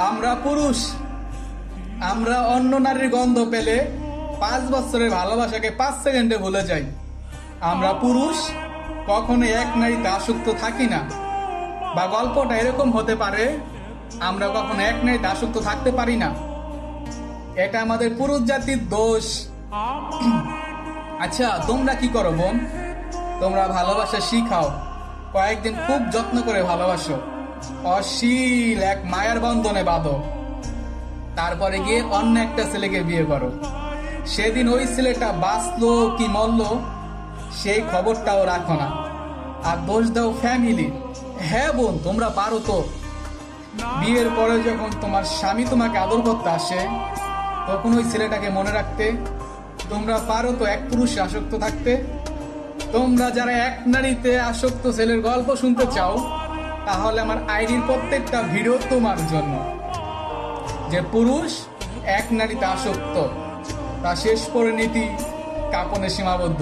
আমরা পুরুষ, আমরা অন্য নারীর গন্ধ পেলে 5 বছরের ভালোবাসাকে 5 সেকেন্ডে ভুলে যাই। আমরা পুরুষ কখনো এক নারীতে আসক্ত থাকি না। বা গল্পটা এরকম হতে পারে, আমরা কখনো এক নারীতে আসক্ত থাকতে পারি না। এটা আমাদের পুরুষ জাতির দোষ। আচ্ছা, তোমরা কি করো বোন? তোমরা ভালোবাসা শিখাও, কয়েকদিন খুব যত্ন করে ভালোবাসো, অশ্লীল এক মায়ার বন্ধনে বাঁধো, তারপরে গিয়ে অন্য একটা ছেলেকে বিয়ে করো। সেদিন ওই ছেলেটা বাঁচলো কি মরলো সেই খবরটাও রাখো না, আর দোষ দাও ফ্যামিলি। হ্যাঁ বোন, তোমরা পারো তো। বিয়ের পরে যখন তোমার স্বামী তোমাকে আদর করতে আসে, তখন ওই ছেলেটাকে মনে রাখতে। তোমরা পারো তো এক পুরুষে আসক্ত থাকতে। তোমরা যারা এক নারীতে আসক্ত ছেলের গল্প শুনতে চাও, তাহলে আমার আইডির প্রত্যেকটা ভিডিও তোমার জন্য। যে পুরুষ এক নারীতে আসক্ত, তা শেষ পরিণতি কাপনে সীমাবদ্ধ।